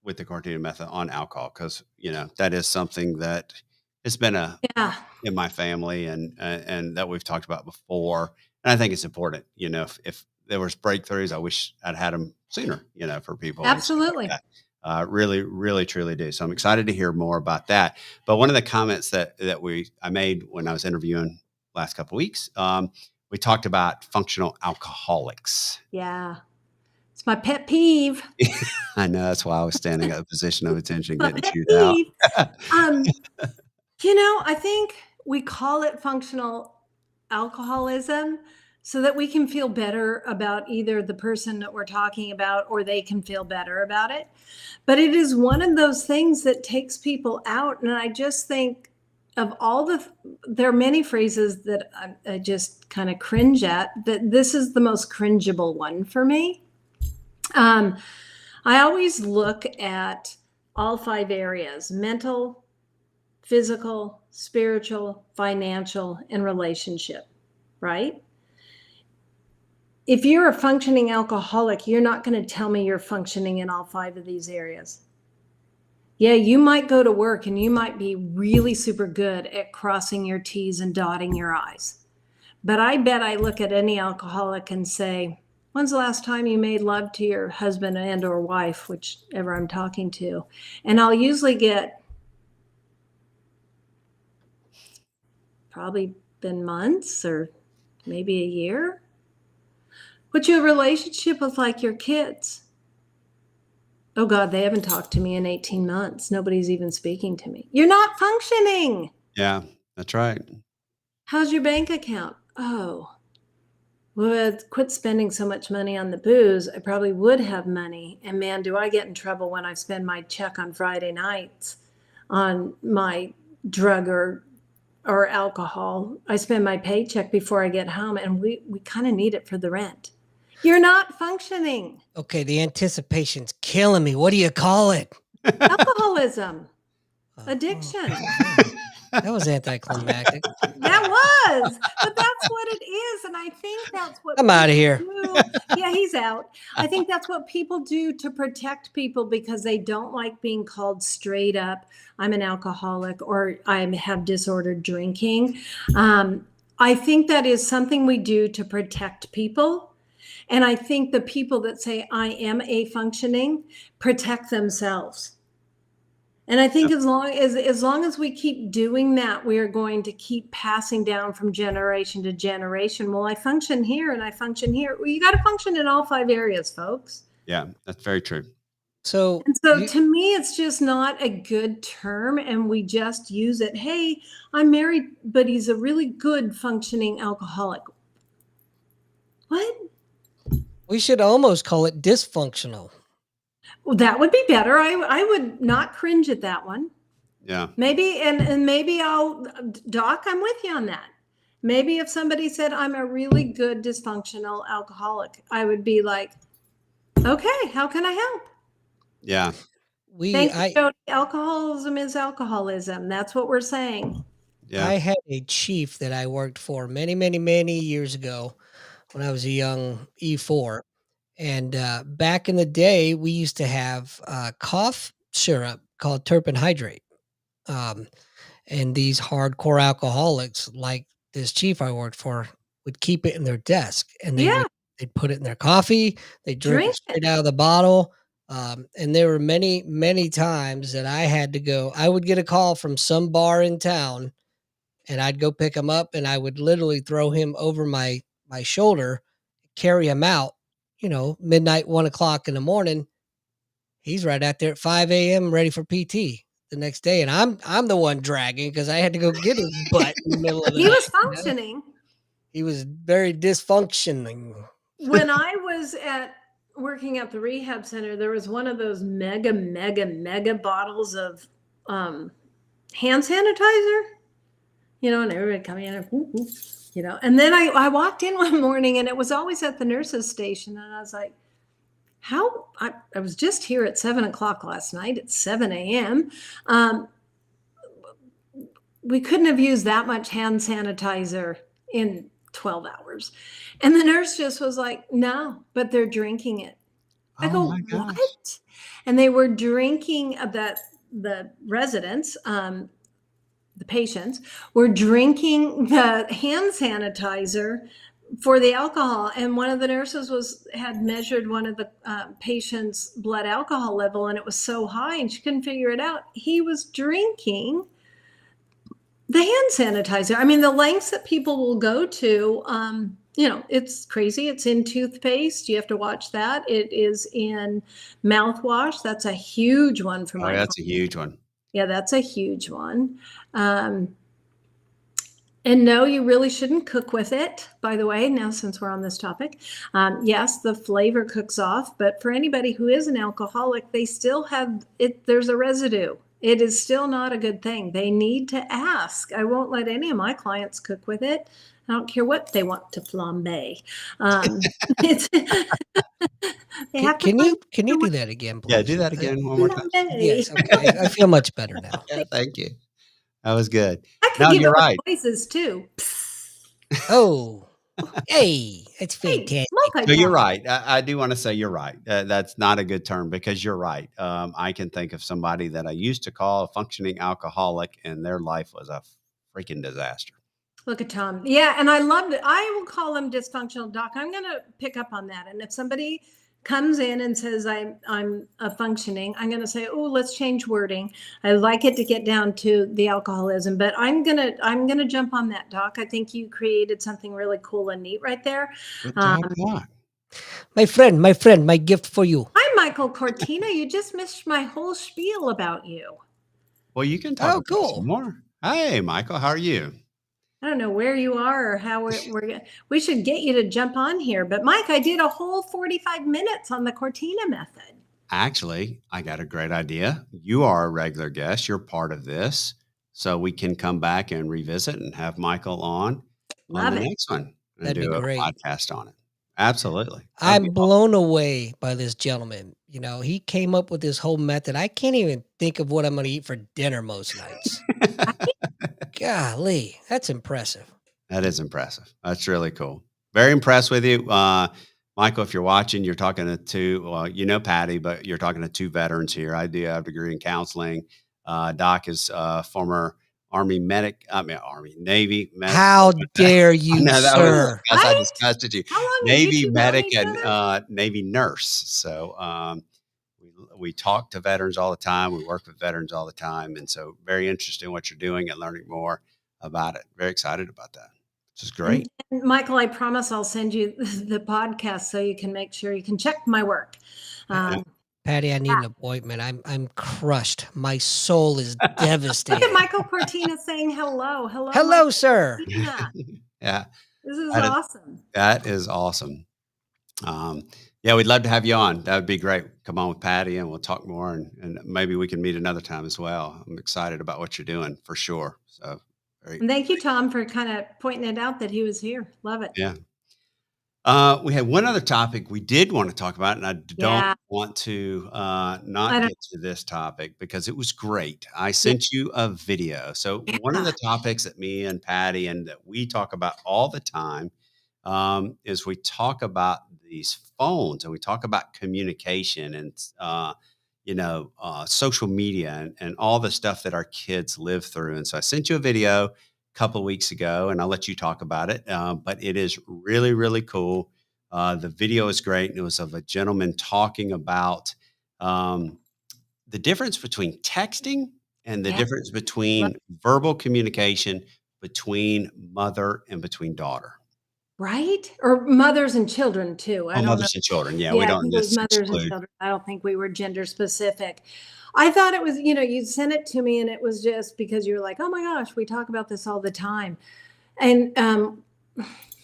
with the Cortina method on alcohol, because that is something that has been in my family and that we've talked about before. And I think it's important, if there was breakthroughs, I wish I'd had them sooner, for people. Absolutely. Really, really, truly do. So I'm excited to hear more about that. But one of the comments that I made when I was interviewing last couple of weeks, we talked about functional alcoholics. Yeah. It's my pet peeve. I know, that's why I was standing at a position of attention getting chewed out. I think we call it functional alcoholism so that we can feel better about either the person that we're talking about, or they can feel better about it. But it is one of those things that takes people out. And I just think of there are many phrases that I just kind of cringe at, that this is the most cringeable one for me. I always look at all 5 areas: mental, physical, spiritual, financial, and relationship, right? If you're a functioning alcoholic, you're not going to tell me you're functioning in all 5 of these areas. Yeah, you might go to work and you might be really super good at crossing your T's and dotting your I's. But I bet I look at any alcoholic and say, when's the last time you made love to your husband and or wife, whichever I'm talking to? And I'll usually get, probably been months or maybe a year. What's your relationship with like your kids? Oh God, they haven't talked to me in 18 months. Nobody's even speaking to me. You're not functioning. Yeah, that's right. How's your bank account? Oh, well, quit spending so much money on the booze. I probably would have money. And man, do I get in trouble when I spend my check on Friday nights on my drug or alcohol. I spend my paycheck before I get home, and we kind of need it for the rent. You're not functioning. Okay, the anticipation's killing me. What do you call it? Alcoholism. Addiction. That was anticlimactic. That was, but that's what it is. And I think that's what I'm out of here. Yeah, he's out. I think that's what people do to protect people, because they don't like being called straight up, I'm an alcoholic, or I have disordered drinking. I think that is something we do to protect people. And I think the people that say, I am a functioning, protect themselves. And I think as long as we keep doing that, we are going to keep passing down from generation to generation. Well, I function here and I function here. Well, you got to function in all 5 areas, folks. Yeah, that's very true. So to me, it's just not a good term, and we just use it. Hey, I'm married, but he's a really good functioning alcoholic. What? We should almost call it dysfunctional. Well, that would be better. I would not cringe at that one. Yeah. Maybe, and maybe Doc, I'm with you on that. Maybe if somebody said I'm a really good dysfunctional alcoholic, I would be like, okay, how can I help? Yeah. Thank you, Jody. Alcoholism is alcoholism. That's what we're saying. Yeah. I had a chief that I worked for many, many, many years ago. when I was a young E4. And back in the day, we used to have cough syrup called turpin hydrate. Um, and these hardcore alcoholics, like this chief I worked for, would keep it in their desk, and Yeah, they'd put it in their coffee. They drink it drink it. straight out of the bottle. And there were many times that I had to go. I would get a call from some bar in town, and I'd go pick him up, and I would literally throw him over my shoulder, carry him out. Midnight, 1 o'clock in the morning. He's right out there at 5 a.m. ready for PT the next day, and I'm the one dragging because I had to go get his butt in the middle of the He was night. functioning. He was very dysfunctioning. When I was working at the rehab center, there was one of those mega bottles of hand sanitizer, and everybody coming in, and then I walked in one morning, and it was always at the nurse's station, and I was like, I was just here at 7 o'clock last night. It's 7 a.m. We couldn't have used that much hand sanitizer in 12 hours. And the nurse just was like, no, but they're drinking it. I Oh go, my gosh. what? And they were drinking the residents, the patients were drinking the hand sanitizer for the alcohol. And one of the nurses had measured one of the patient's blood alcohol level, and it was so high, and she couldn't figure it out. He was drinking the hand sanitizer. I mean, the lengths that people will go to, it's crazy. It's in toothpaste. You have to watch that. It is in mouthwash. That's a huge one for my. That's a huge one. Yeah, that's a huge one. And no, you really shouldn't cook with it, by the way, now since we're on this topic. Yes, the flavor cooks off, but for anybody who is an alcoholic, they still have it. There's a residue. It is still not a good thing. They need to ask. I won't let any of my clients cook with it. I don't care what they want to flambe. Can you do that again, please? Yeah, do that again one more time. Yes, okay. I feel much better now. Yeah, thank you. That was good. I could No, give you're other right. noises too. Oh, hey, that's Hey, fantastic. So you're multitask. right. I do want to say you're right. That's not a good term because you're right. I can think of somebody that I used to call a functioning alcoholic, and their life was a freaking disaster. Look at Tom. Yeah, and I loved it. I will call him dysfunctional doc. I'm going to pick up on that. And if somebody comes in and says I'm a functioning, I'm going to say, oh, let's change wording. I like it to get down to the alcoholism, but I'm gonna jump on that, doc. I think you created something really cool and neat right there. Good job, Doc. My friend, my gift for you. Hi, Michael Cortina. You just missed my whole spiel about you. Well, you can talk about cool. some more. Hey, Michael, how are you? I don't know where you are or how we should get you to jump on here. But Mike, I did a whole 45 minutes on the Cortina method. Actually, I got a great idea. You are a regular guest. You're part of this. So we can come back and revisit and have Michael on Love the it. next one and That'd be do a great. podcast on it. Absolutely. That'd be I'm blown away by this gentleman. He came up with this whole method. I can't even think of what I'm going to eat for dinner most nights. Golly, that's impressive. That is impressive. That's really cool. Very impressed with you. Michael, if you're watching, you're talking to two, Patty, but you're talking to two veterans here. I do have a degree in counseling. Doc is former Navy medic. How dare you, No, that sir? was I Right? disgusted you. How long have Navy you two known medic each other? and Navy nurse. So we talk to veterans all the time. We work with veterans all the time. And so very interested in what you're doing and learning more about it. Very excited about that. Which is great. And Michael, I promise I'll send you the podcast so you can make sure you can check my work. Patty, I need an appointment. I'm crushed. My soul is devastated. Look at Michael Cortina saying hello. Hello, Hello, sir. Cortina. Yeah. This is That is- awesome. That is awesome. Yeah, we'd love to have you on. That would be great. Come on with Patty and we'll talk more and maybe we can meet another time as well. I'm excited about what you're doing for sure. So And thank you, Tom, for kind of pointing it out that he was here. Love it. yeah. We had one other topic we did want to talk about, and I don't want to not get to this topic because it was great. I sent you a video. So one of the topics that me and Patty and that we talk about all the time is we talk about these phones and we talk about communication and social media and all the stuff that our kids live through. And so I sent you a video a couple of weeks ago, and I'll let you talk about it. But it is really, really cool. The video is great. And it was of a gentleman talking about the difference between texting and the Yeah. difference between verbal communication between mother and between daughter. Right? Or mothers and children too. I Oh, don't know. mothers and children. Yeah, we Yeah, I don't think it was just mothers and exclude. children. I don't think we were gender specific. I thought it was, you sent it to me and it was just because you were like, oh my gosh, we talk about this all the time. And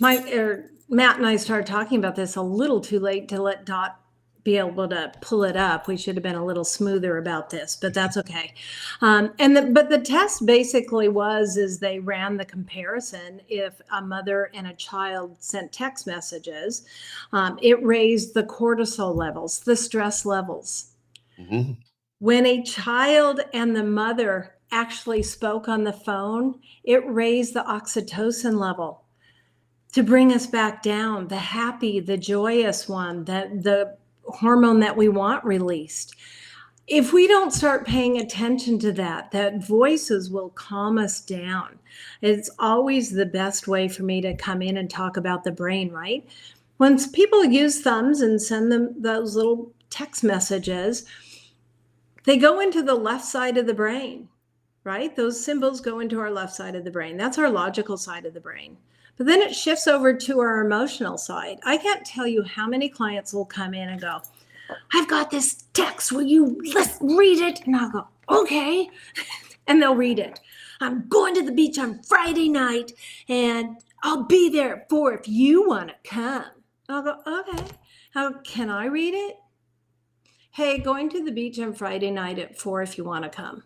Matt and I started talking about this a little too late to let Dot be able to pull it up. We should have been a little smoother about this, but that's okay. But the test basically is they ran the comparison. If a mother and a child sent text messages, it raised the cortisol levels, the stress levels. Mhm. When a child and the mother actually spoke on the phone, it raised the oxytocin level to bring us back down, the happy, the joyous one, the hormone that we want released. If we don't start paying attention to that voices will calm us down. It's always the best way for me to come in and talk about the brain, right? When people use thumbs and send them those little text messages, they go into the left side of the brain, right? Those symbols go into our left side of the brain. That's our logical side of the brain. But then it shifts over to our emotional side. I can't tell you how many clients will come in and go, I've got this text. Will you read it? And I'll go, okay. And they'll read it. I'm going to the beach on Friday night and I'll be there at 4 if you want to come. I'll go, okay. How can I read it? Hey, going to the beach on Friday night at 4 if you want to come.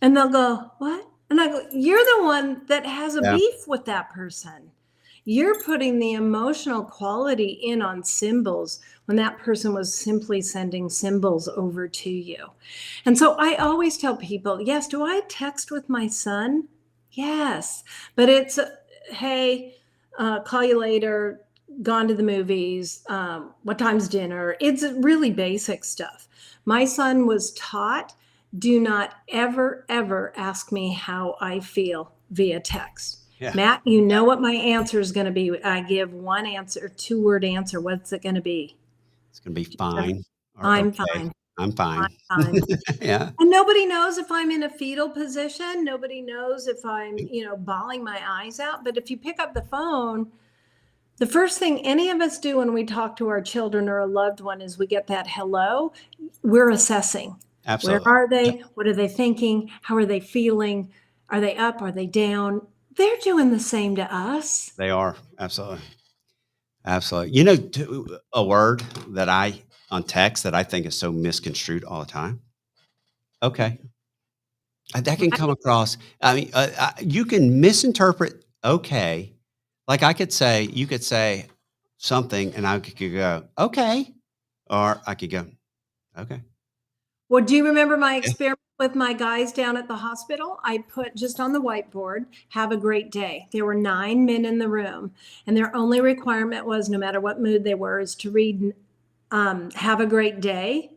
And they'll go, what? And I go, you're the one that has a Yeah. beef with that person. You're putting the emotional quality in on symbols when that person was simply sending symbols over to you. And so I always tell people, yes, do I text with my son? Yes. But it's, hey, call you later, gone to the movies, what time's dinner? It's really basic stuff. My son was taught, do not ever, ever ask me how I feel via text. Yeah. Matt, you know what my answer is going to be. I give one answer, 2-word answer. What's it going to be? It's going to be fine. Or I'm okay. fine. I'm fine. I'm fine. Yeah. And nobody knows if I'm in a fetal position. Nobody knows if I'm, bawling my eyes out. But if you pick up the phone, the first thing any of us do when we talk to our children or a loved one is we get that hello. We're assessing. Absolutely. Where are they? What are they thinking? How are they feeling? Are they up? Are they down? They're doing the same to us. They are. Absolutely. Absolutely. A word that on text that I think is so misconstrued all the time. Okay. That can come across. I mean, you can misinterpret okay. Like you could say something and I could go, okay. Or I could go, okay. Well, do you remember my Yeah. experiment with my guys down at the hospital? I put just on the whiteboard, have a great day. There were 9 men in the room, and their only requirement was, no matter what mood they were, is to read have a great day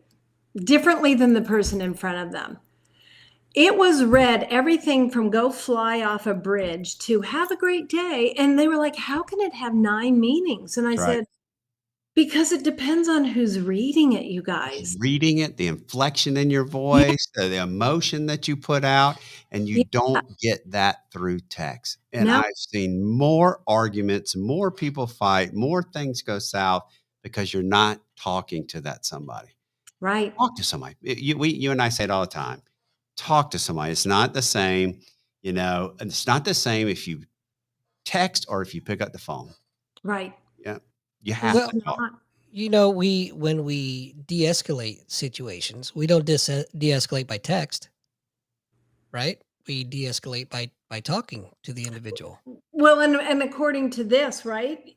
differently than the person in front of them. It was read everything from go fly off a bridge to have a great day. And they were like, how can it have 9 meanings? And I Right. said, because it depends on who's reading it, you guys. Reading it, the inflection in your Yeah. voice, the emotion that you put out, and you Yeah. don't get that through text. And No. I've seen more arguments, more people fight, more things go south because you're not talking to that somebody. Right. Talk to somebody. You and I say it all the time. Talk to somebody. It's not the same, and it's not the same if you text or if you pick up the phone. Right. Yeah. You have Well, to talk. when we de-escalate situations, we don't de-escalate by text, right? We de-escalate by talking to the individual. Well, and according to this, right,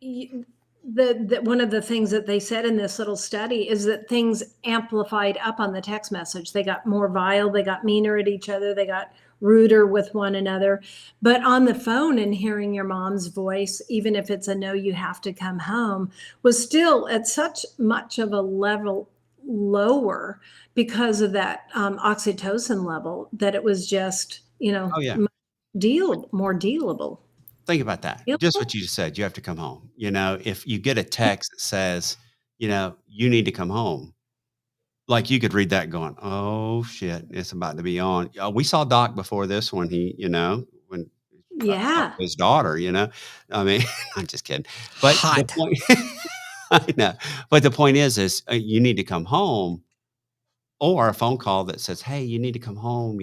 the one of the things that they said in this little study is that things amplified up on the text message. They got more vile, they got meaner at each other, they got ruder with one another. But on the phone and hearing your mom's voice, even if it's a no, you have to come home, was still at such much of a level lower because of that oxytocin level that it was just, Oh yeah. more dealable. Think about that. Just what you just said. You have to come home. If you get a text that says, you need to come home, like you could read that going, oh shit, it's about to be on. We saw Doc before this when when about to talk Yeah. to his daughter, I mean, I'm just kidding. But the Hot. point, I know, but the point is you need to come home, or a phone call that says, hey, you need to come home.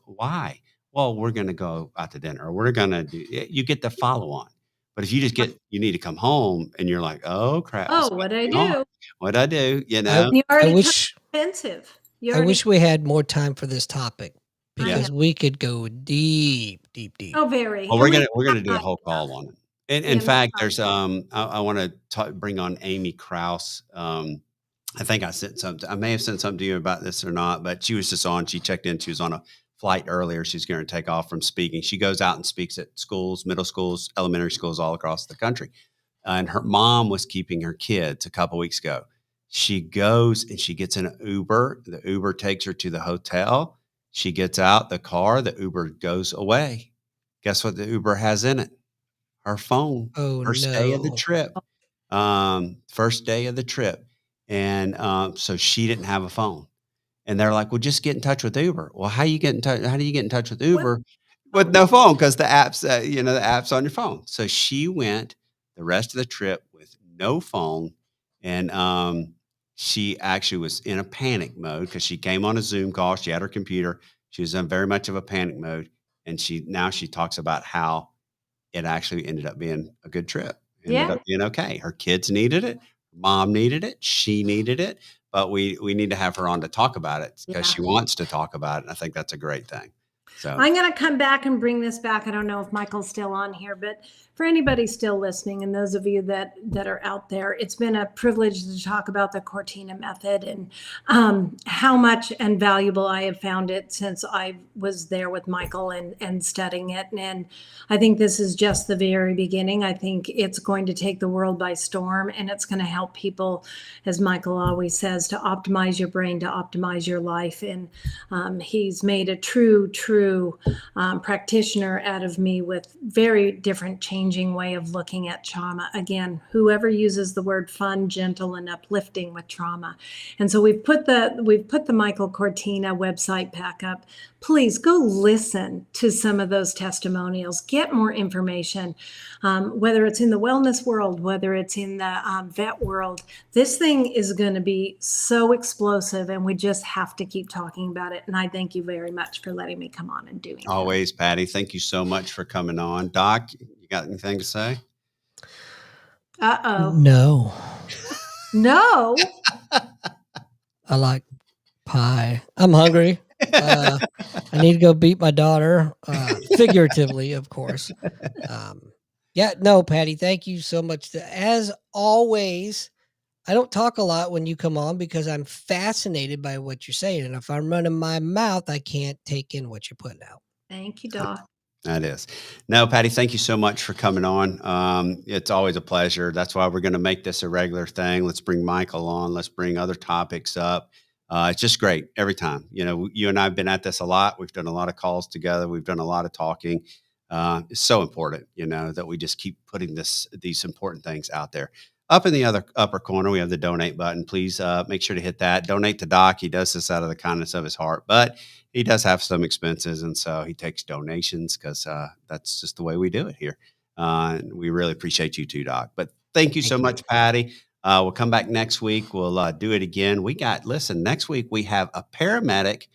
Why? Well, we're going to go out to dinner, or we're going to do, you get the follow on. But if you just get, you need to come home and you're like, oh crap, it's Oh, about what to I be on. do? What'd I do? I You I already took wish offensive. You I already. wish we had more time for this topic I know. because we could go deep, deep, deep. Oh, very. Well, And we're gonna do a not whole enough. call on it. And in Yeah, not fact, there's I want to bring on Amy Kraus. I think I sent something. I may have sent something to you about this or not, but she was just on. She checked in. She was on a flight earlier. She's going to take off from speaking. She goes out and speaks at schools, middle schools, elementary schools all across the country. And her mom was keeping her kids a couple weeks ago. She goes and she gets in an Uber. The Uber takes her to the hotel. She gets out the car. The Uber goes away. Guess what the Uber has in it? Her phone. Oh First day of the no. trip. First day of the trip. And so she didn't have a phone. And they're like, well, just get in touch with Uber. Well, how you get in touch? How do you get in touch with What? Uber with no phone? Because the app's on your phone. So she went the rest of the trip with no phone. And she actually was in a panic mode because she came on a Zoom call. She had her computer. She was in very much of a panic mode. And she talks about how it actually ended up being a good trip. Ended Yeah. up being okay. Her kids needed it. Mom needed it. She needed it. But we need to have her on to talk about it because Yeah. she wants to talk about it. And I think that's a great thing. So I'm going to come back and bring this back. I don't know if Michael's still on here, but for anybody still listening and those of you that are out there, it's been a privilege to talk about the Cortina method and how much and valuable I have found it since I was there with Michael and studying it. And I think this is just the very beginning. I think it's going to take the world by storm, and it's going to help people, as Michael always says, to optimize your brain, to optimize your life. And he's made a true practitioner out of me with very different changing way of looking at trauma. Again, whoever uses the word fun, gentle, and uplifting with trauma. And so we've put the Michael Cortina website back up. Please go listen to some of those testimonials, get more information, whether it's in the wellness world, whether it's in the vet world. This thing is going to be so explosive, and we just have to keep talking about it. And I thank you very much for letting me come on and doing that. always, Patty, thank you so much for coming on. Doc, you got anything to say? Uh-oh. No. No. I like pie. I'm hungry. I need to go beat my daughter, figuratively, of course. Yeah, no, Patty, thank you so much. As always, I don't talk a lot when you come on because I'm fascinated by what you're saying. And if I'm running my mouth, I can't take in what you're putting out. Thank you, Doc. That is. No, Patty, thank you so much for coming on. It's always a pleasure. That's why we're going to make this a regular thing. Let's bring Michael on. Let's bring other topics up. It's just great every time. You and I have been at this a lot. We've done a lot of calls together. We've done a lot of talking. It's so important, that we just keep putting these important things out there. Up in the upper corner, we have the donate button. Please make sure to hit that. Donate to Doc. He does this out of the kindness of his heart, but he does have some expenses, and so he takes donations because that's just the way we do it here. And we really appreciate you too, Doc. But thank you so much, Patty. We'll come back next week. We'll do it again. Next week we have a paramedic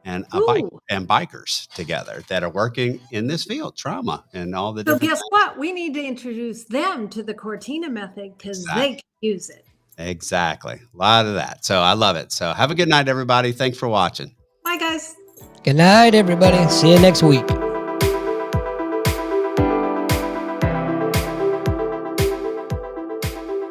and a bike and bikers together that are working in this field, trauma and all the So different. guess what? We need to introduce them to the Cortina method because they can use it. Exactly. A lot of that. So I love it. So have a good night, everybody. Thanks for watching. Bye, guys. Good night, everybody. See you next week.